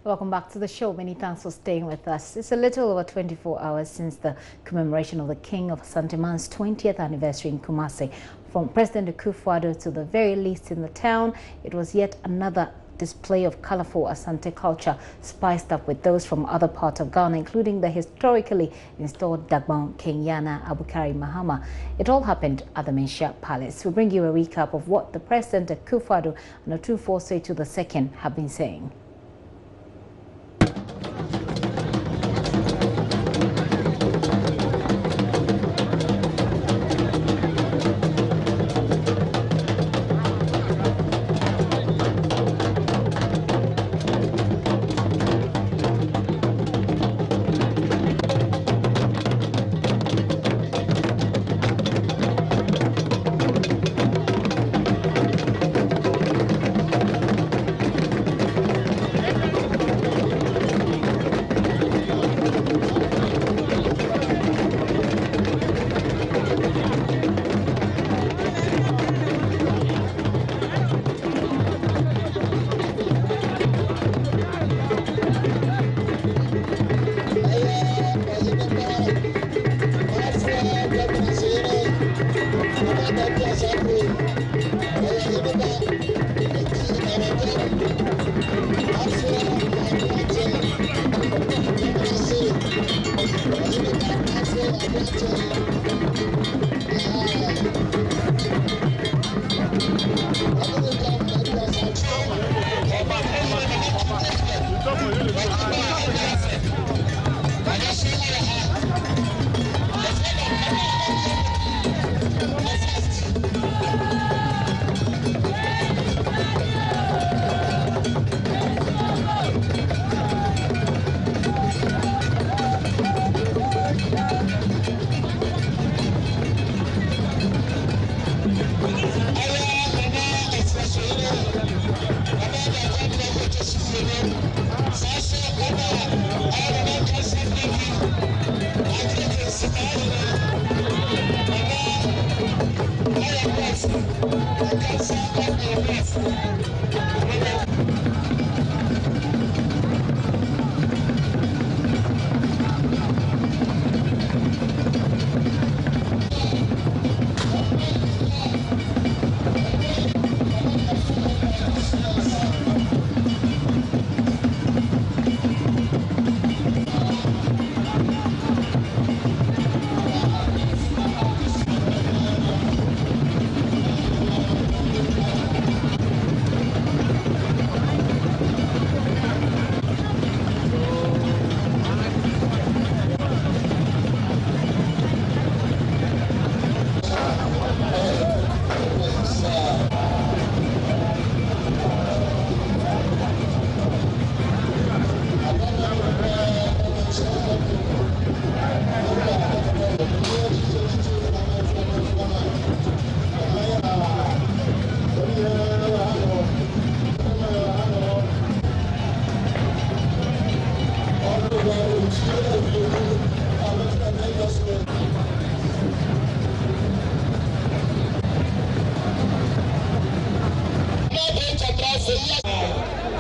Welcome back to the show. Many thanks for staying with us. It's a little over 24 hours since the commemoration of the King of Asantehene's 20th anniversary in Kumasi. From President Otumfuo to the very least in the town, it was yet another display of colorful Asante culture, spiced up with those from other parts of Ghana, including the historically installed Dagbon Kenyana Abukari Mahama. It all happened at the Menchia Palace. We'll bring you a recap of what the President Otumfuo and Otumfuo Osei Tutu II have been saying.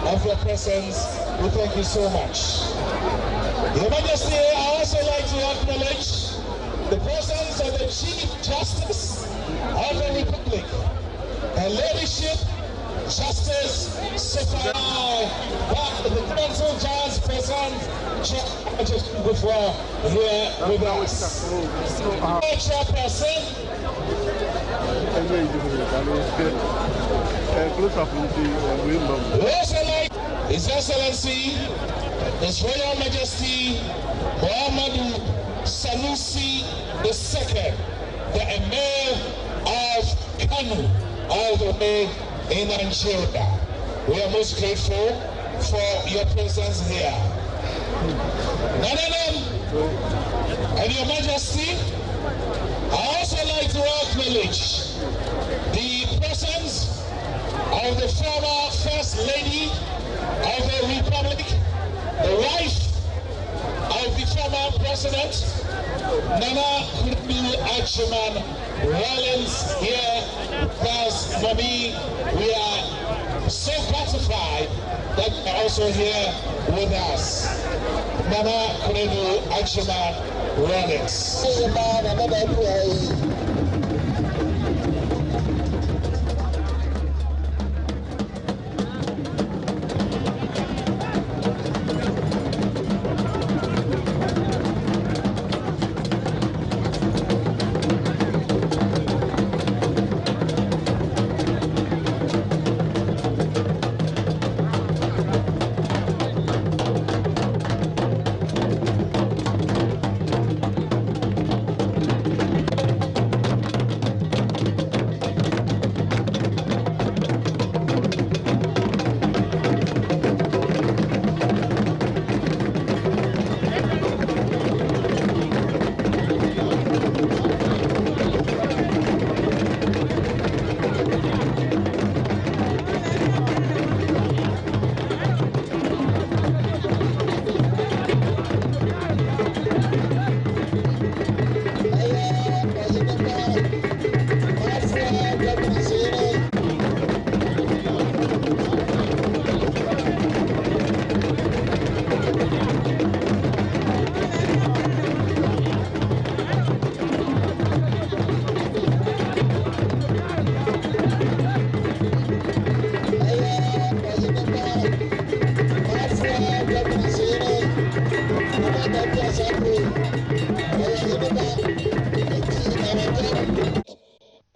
Of your presence, we thank you so much. Your Majesty, I also like to acknowledge the presence of the Chief Justice of the Republic, Her Ladyship, Justice Sophia, the Council Judge present, before here with us. Chairperson, His Excellency, His Royal Majesty, Muhammadu Sanusi II, the Emir of Kano, all the way in Nigeria. We are most grateful for your presence here. And Your Majesty, I also like to acknowledge the presence of the former First Lady of the Republic, the wife of the former President, Nana ASHWIN Rollins here, because Mommy, we are so glad notified that they're also here with us. Mama Kuredu Achima Rollins.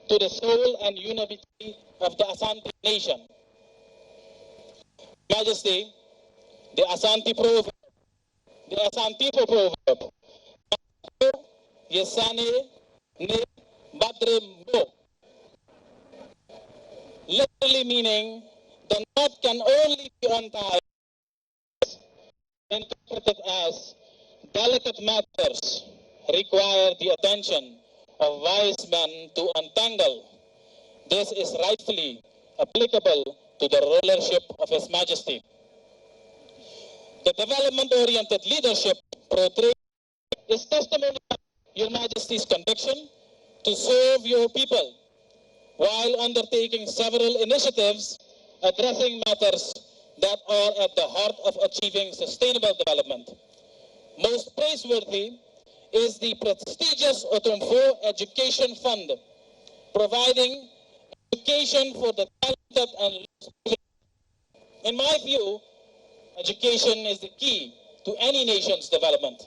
To the soul and unity of the Asante nation. Majesty, the Asante proverb, the Asante proverb, Yesane ne Badre Mbo, literally meaning the knot can only be untied, interpreted as delicate matters require the attention of wise men to untangle. This is rightfully applicable to the rulership of His Majesty. The development-oriented leadership portrayed is testimony of Your Majesty's conviction to serve your people while undertaking several initiatives addressing matters that are at the heart of achieving sustainable development. Most praiseworthy is the prestigious Otumfuo Education Fund, providing education for the talented and lost. In my view, education is the key to any nation's development.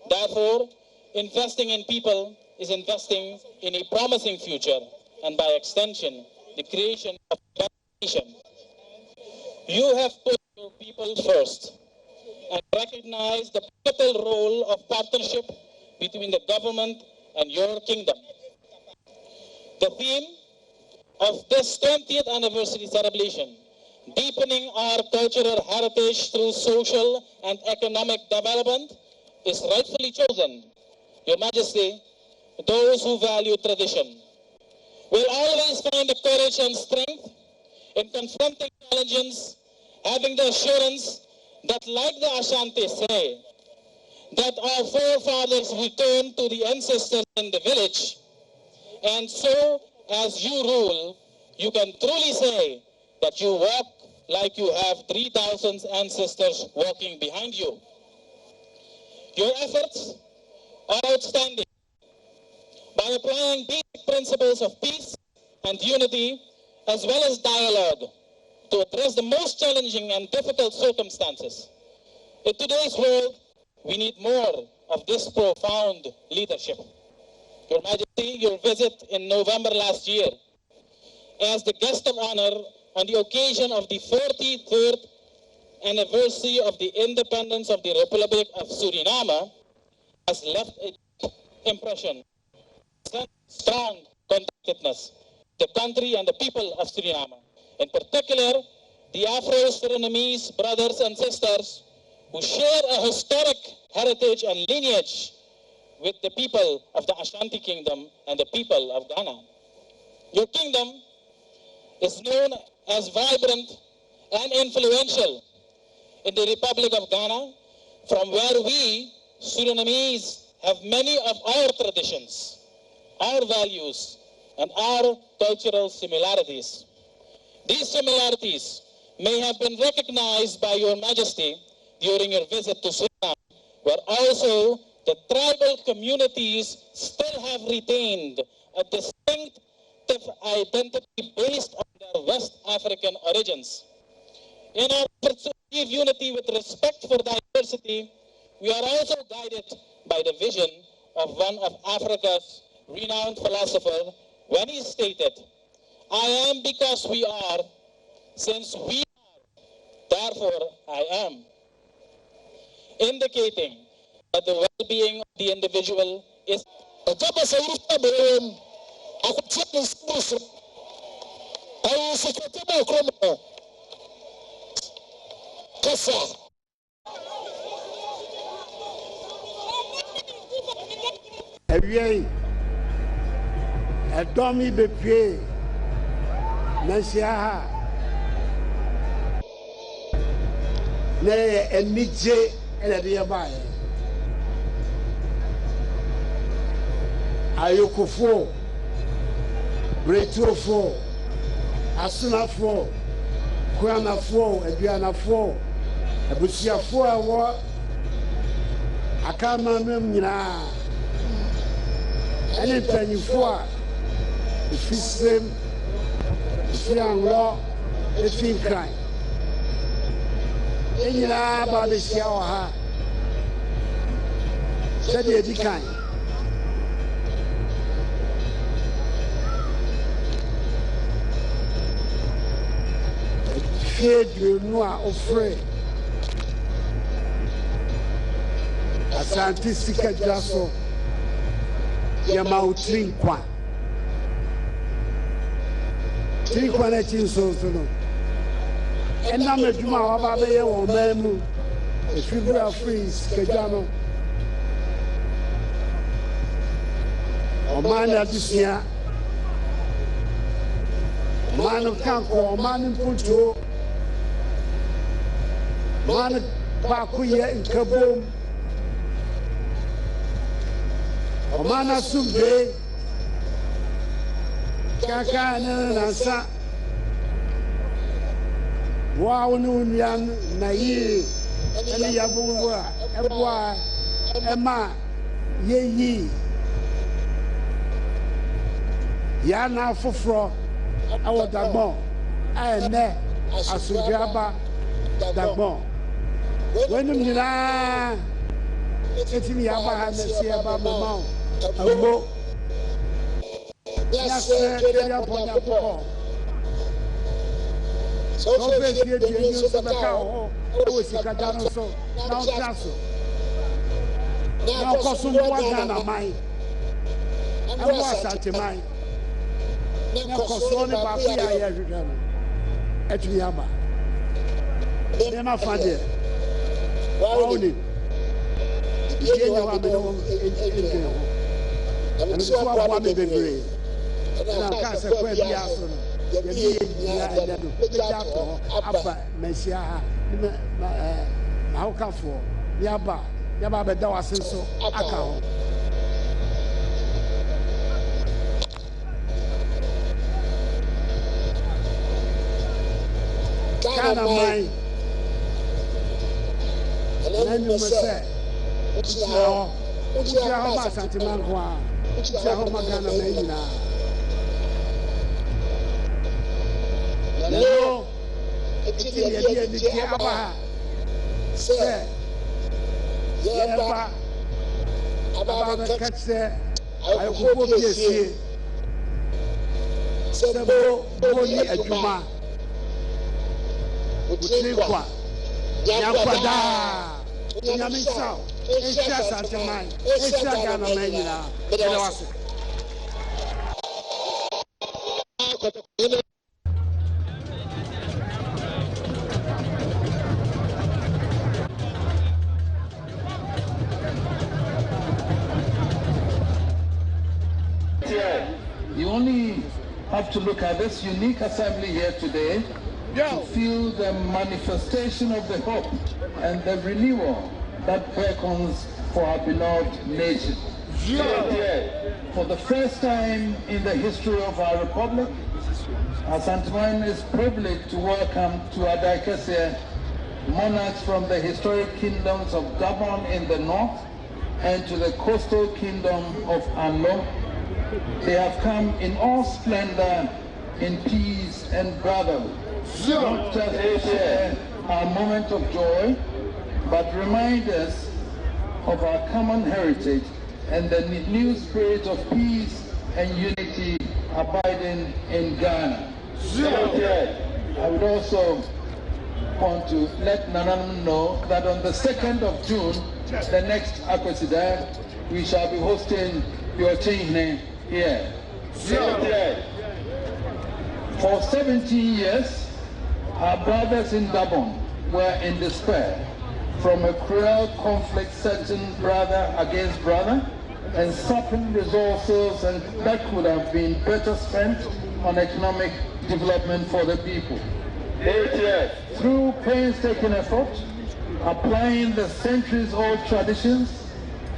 Therefore, investing in people is investing in a promising future and by extension, the creation of a better nation. You have put your people first and recognize the pivotal role of partnership between the government and your kingdom. The theme of this 20th anniversary celebration, deepening our cultural heritage through social and economic development, is rightfully chosen. Your Majesty, those who value tradition will always find the courage and strength in confronting challenges, having the assurance that, like the Ashanti say, that our forefathers returned to the ancestors in the village, and so as you rule, you can truly say that you walk like you have 3,000 ancestors walking behind you. Your efforts are outstanding. By applying basic principles of peace and unity, as well as dialogue, to address the most challenging and difficult circumstances. In today's world, we need more of this profound leadership. Your Majesty, your visit in November last year as the guest of honor on the occasion of the 43rd anniversary of the independence of the Republic of Suriname has left a deep impression, strong contentedness, the country and the people of Suriname. In particular, the Afro-Surinamese brothers and sisters who share a historic heritage and lineage with the people of the Ashanti Kingdom and the people of Ghana. Your kingdom is known as vibrant and influential in the Republic of Ghana, from where we, Surinamese, have many of our traditions, our values, and our cultural similarities. These similarities may have been recognized by Your Majesty during your visit to Suriname, where also the tribal communities still have retained a distinctive identity based on their West African origins. In our efforts to achieve unity with respect for diversity, we are also guided by the vision of one of Africa's renowned philosophers when he stated, "I am because we are, since we are, therefore I am," indicating that the well-being of the individual is Ewie edomi bepie na sia na enije elede bae ayokofo bretofo asunafo kuanafo aduanafo abusiafo awo akama mem nyina any mpanyinfo a efisem efianlo efinkran enyina ba be sia wa ha sede edikan fie no a ofre Asante sika jaso Yama utrinkwa trinkwa na chinso no ena meduma wa ba be ye wo mamu efibra freeze kejano omana adisia manu kanko manu punto manu ba ku ye nkabom Omana sumbe kaka na sa wa wonu nyan na yi ene ya bungwa ebwa ema yeyi ya na foforo awo dagbon ene asujaba dagbon wenu nyina etimi ya ba ha na si eba mama agbo ya se ya ponya poko so be fie die ni so beka ho o sika dano so na o traso na ko so mo na mai awo asante mai na ko so ni ba ku ya ya hwehwe no etimi ya ba ne ma fa de wa oni Jenye wa meno enje ho. Ani so abwa me bebre. Na ka se kwa bia so no. Ye ya enda do. Beja to aba mesia ha. Na ho kafo. Ya ba be da wasenso aka ho. Kana mai. Nani mo se Uchiya ho ma Asantehene kwa uchiya ho magana na yina no eti ye ni ki aba se yeba aba katse ayoko biesie se bo ni adwuma utrikwa yakwada Nyamisa, Asia Santamai, Asia Ghana Manila, Bedawasa. You only have to look at this unique assembly here today to feel the manifestation of the hope and the renewal that beckons for our beloved nation. For the first time in the history of our republic, Asantehene is privileged to welcome to Adakese monarchs from the historic kingdoms of Gabon in the north and to the coastal kingdom of Anlo. They have come in all splendor, in peace and brotherhood. Not just to share our moment of joy, but remind us of our common heritage and the new spirit of peace and unity abiding in Ghana. I would also want to let Nananum know that on the 2nd of June, the next Akwesida, we shall be hosting JoyNews here. For 17 years, our brothers in Gabon were in despair from a cruel conflict setting brother against brother and sapping resources and that could have been better spent on economic development for the people. Through painstaking effort, applying the centuries-old traditions,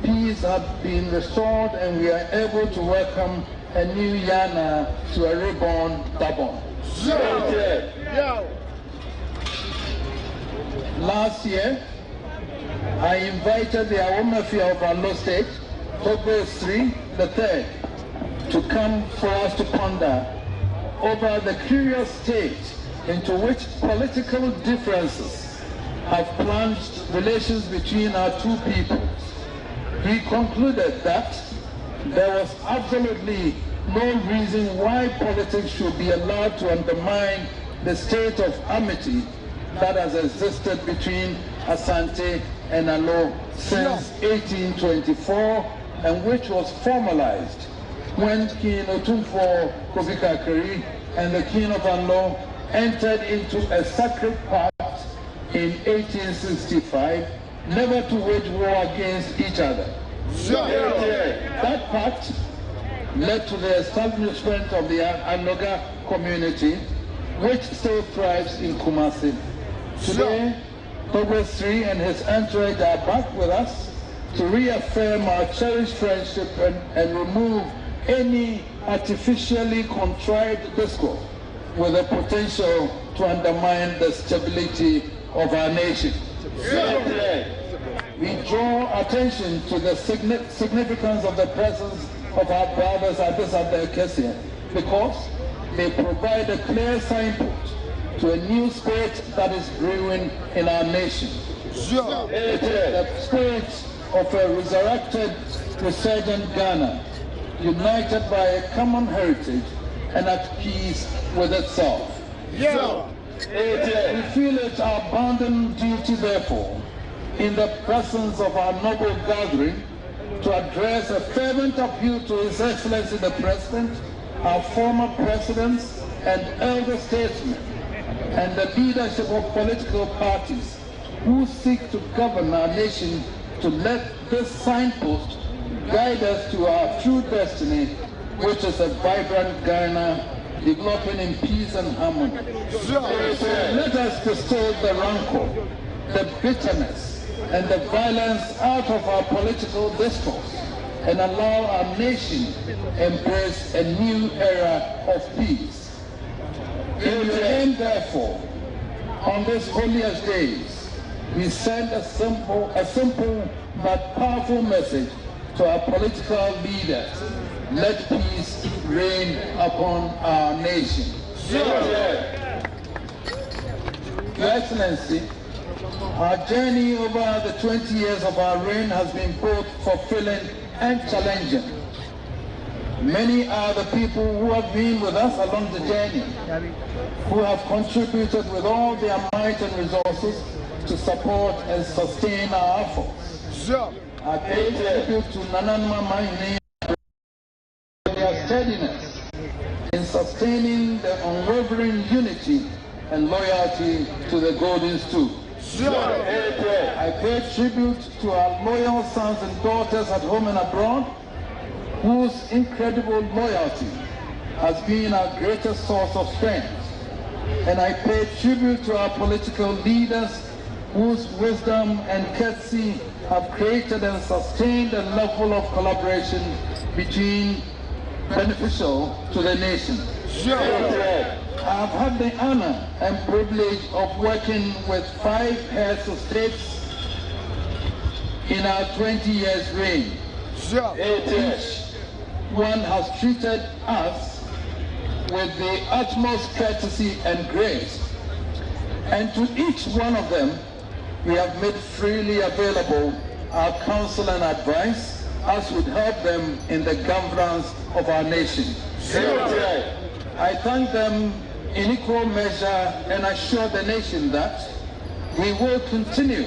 peace has been restored and we are able to welcome a new Yana to a reborn Gabon. Last year, I invited the Awomafia of Anlo State, Otumfuo Osei III, to come for us to ponder over the curious state into which political differences have plunged relations between our two peoples. He concluded that there was absolutely no reason why politics should be allowed to undermine the state of amity that has existed between Asante and Anlo since 1824 and which was formalized when King Otumfuo Osei and the King of Anlo entered into a sacred pact in 1865 never to wage war against each other. That pact led to the establishment of the Anoga community, which still thrives in Kumasi. Today, Otumfuo Osei and his entourage are back with us to reaffirm our cherished friendship and remove any artificially contrived discord with the potential to undermine the stability of our nation. We draw attention to the significance of the presence of our brothers at this Adakese because they provide a clear signpost to a new spirit that is brewing in our nation. It is the spirit of a resurrected, resurgent Ghana, united by a common heritage and at peace with itself. We feel it our bounden duty, therefore, in the presence of our noble gathering, to address a fervent appeal to His Excellency the President, our former presidents and elder statesmen, and the leadership of political parties who seek to govern our nation to let this signpost guide us to our true destiny, which is a vibrant Ghana developing in peace and harmony. So let us distill the rancor, the bitterness, and the violence out of our political discourse and allow our nation embrace a new era of peace. In the end, therefore, on this holiest days, we send a simple but powerful message to our political leaders. Let peace reign upon our nation. Your Excellency, our journey over the 20 years of our reign has been both fulfilling and challenging. Many are the people who have been with us along the journey, who have contributed with all their might and resources to support and sustain our efforts. I pay tribute to Nananuma Mahine for their steadiness in sustaining the unwavering unity and loyalty to the Golden Stool. I pay tribute to our loyal sons and daughters at home and abroad, whose incredible loyalty has been our greatest source of strength. And I pay tribute to our political leaders, whose wisdom and courtesy have created and sustained a level of collaboration beneficial to the nation. I've had the honor and privilege of working with 5 heads of states in our 20 years reign. Each one has treated us with the utmost courtesy and grace. And to each one of them, we have made freely available our counsel and advice as would help them in the governance of our nation. I thank them in equal measure and assure the nation that we will continue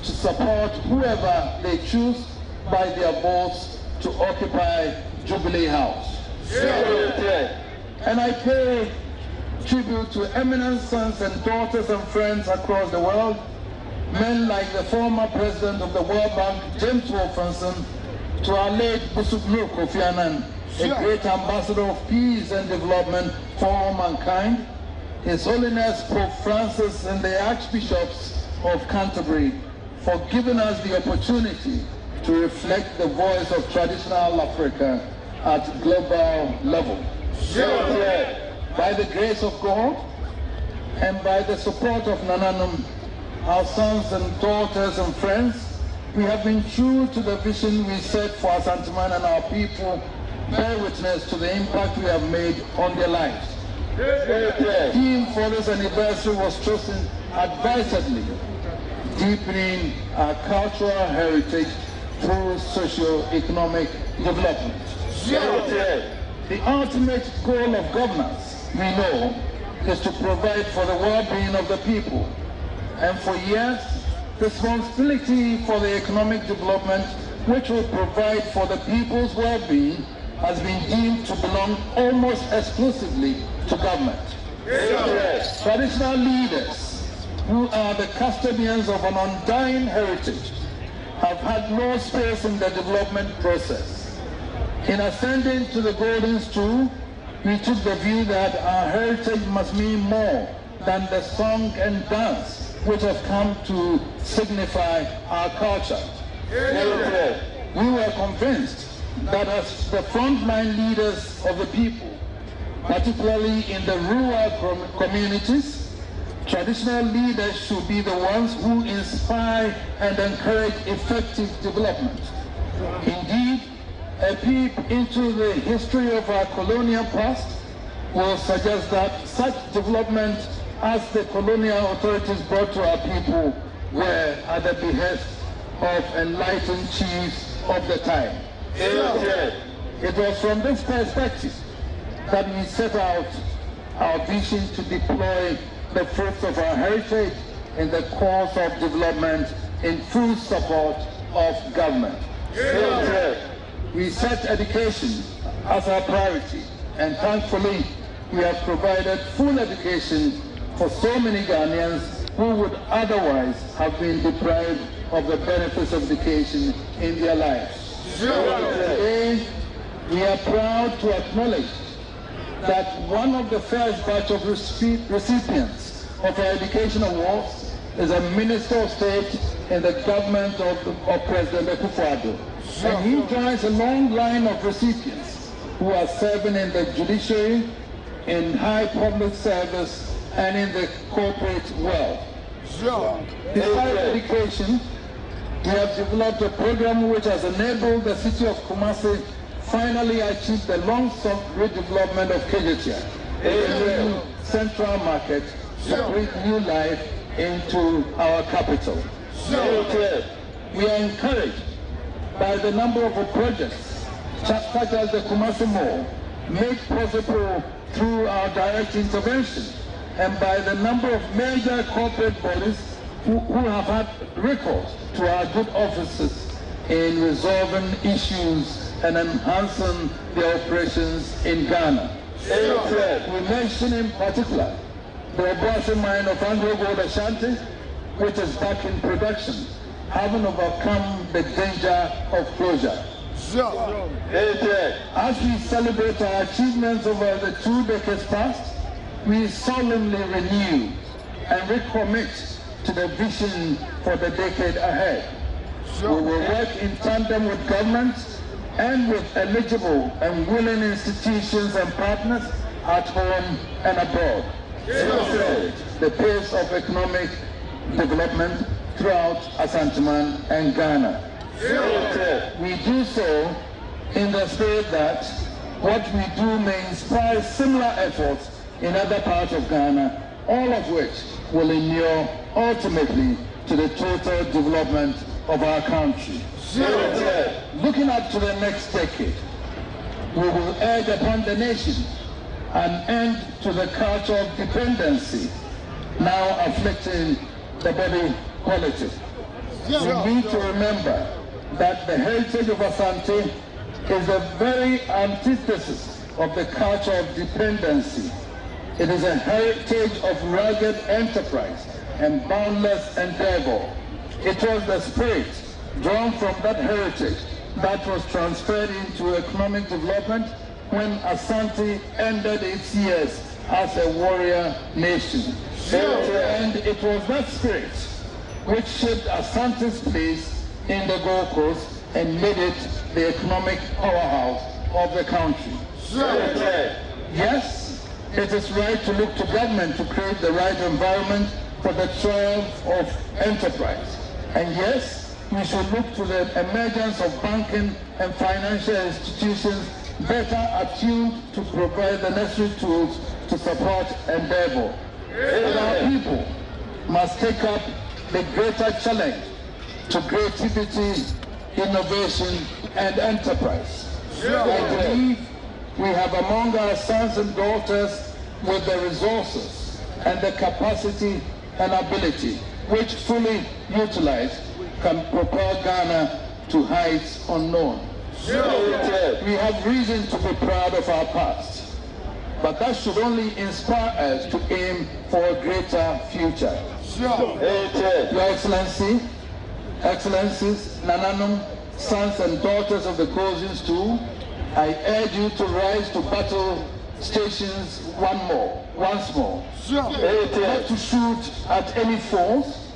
to support whoever they choose by their votes to occupy Jubilee House. And I pay tribute to eminent sons and daughters and friends across the world, men like the former president of the World Bank, James Wolfenson, to our late Busubnu Kofi Annan, a great ambassador of peace and development for all mankind, His Holiness Pope Francis and the Archbishops of Canterbury, for giving us the opportunity to reflect the voice of traditional Africa at global level. By the grace of God and by the support of Nananum, our sons and daughters and friends, we have been true to the vision we set for Asantehene and our people, bear witness to the impact we have made on their lives. The theme for this anniversary was chosen advisedly, deepening our cultural heritage through socio-economic development. The ultimate goal of governance, we know, is to provide for the well-being of the people. And for years, responsibility for the economic development, which will provide for the people's well-being, has been deemed to belong almost exclusively to government. Traditional leaders, who are the custodians of an undying heritage, have had no space in the development process. In ascending to the golden stool, we took the view that our heritage must mean more than the song and dance which have come to signify our culture. We were convinced that as the frontline leaders of the people, particularly in the rural communities, traditional leaders should be the ones who inspire and encourage effective development. Indeed, a peep into the history of our colonial past will suggest that such development as the colonial authorities brought to our people were at the behest of enlightened chiefs of the time. It was from this perspective that we set out our vision to deploy the fruits of our heritage in the cause of development in full support of government. We set education as our priority, and thankfully we have provided full education for so many Ghanaians who would otherwise have been deprived of the benefits of education in their lives. Today, we are proud to acknowledge that one of the first batch of recipients of our education awards is a Minister of State in the government of President Otumfuo. And he joins a long line of recipients who are serving in the judiciary, in high public service, and in the corporate world. Despite education, we have developed a program which has enabled the city of Kumasi finally achieve the long-sought redevelopment of Kejetia, a new central market to breathe new life into our capital. We are encouraged by the number of projects such as the Kumasi Mall made possible through our direct intervention, and by the number of major corporate bodies who have had recourse to our good offices in resolving issues and enhancing their operations in Ghana. We mention in particular the Obuasi mine of Anglo Gold Ashanti, which is back in production, having overcome the danger of closure. As we celebrate our achievements over the 2 decades past, we solemnly renew and recommit to the vision for the decade ahead. We will work in tandem with government and with eligible and willing institutions and partners at home and abroad. Stimulate the pace of economic development throughout Asantehene and Ghana. We do so in the spirit that what we do may inspire similar efforts in other parts of Ghana, all of which will inure ultimately to the total development of our country. Looking up to the next decade, we will urge upon the nation an end to the culture of dependency now afflicting the body politic. We need to remember that the heritage of Asante is the very antithesis of the culture of dependency. It is a heritage of rugged enterprise and boundless endeavor. It was the spirit drawn from that heritage that was transferred into economic development when Asante ended its years as a warrior nation. And it was that spirit which shaped Asante's place in the Gold Coast and made it the economic powerhouse of the country. Yes, it is right to look to government to create the right environment for the triumph of enterprise. And yes, we should look to the emergence of banking and financial institutions better attuned to provide the necessary tools to support endeavor. And our people must take up the greater challenge to creativity, innovation, and enterprise. I believe we have among our sons and daughters with the resources and the capacity and ability, which fully utilized can propel Ghana to heights unknown. We have reason to be proud of our past, but that should only inspire us to aim for a greater future. Your Excellency, Excellencies, Nananum, sons and daughters of the Cousins too, I urge you to rise to battle stations once more. Not to shoot at any foes,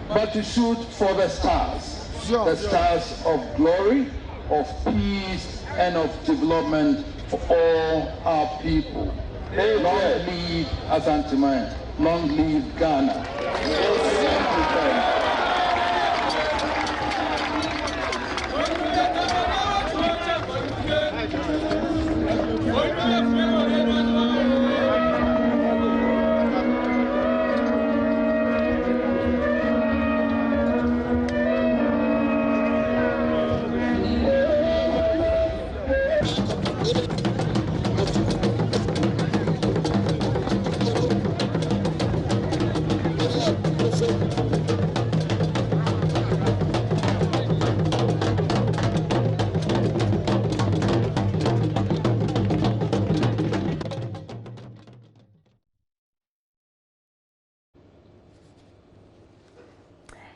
but to shoot for the stars. The stars of glory, of peace, and of development for all our people. Long live Asantehene, long live Ghana.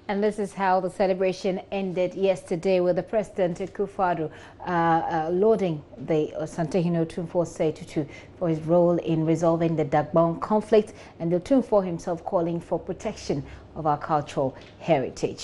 And this is how the celebration ended yesterday, with the President Otumfuo lauding the Asantehene Otumfuo Osei Tutu for his role in resolving the Dagbon conflict, and the Otumfuo himself calling for protection of our cultural heritage.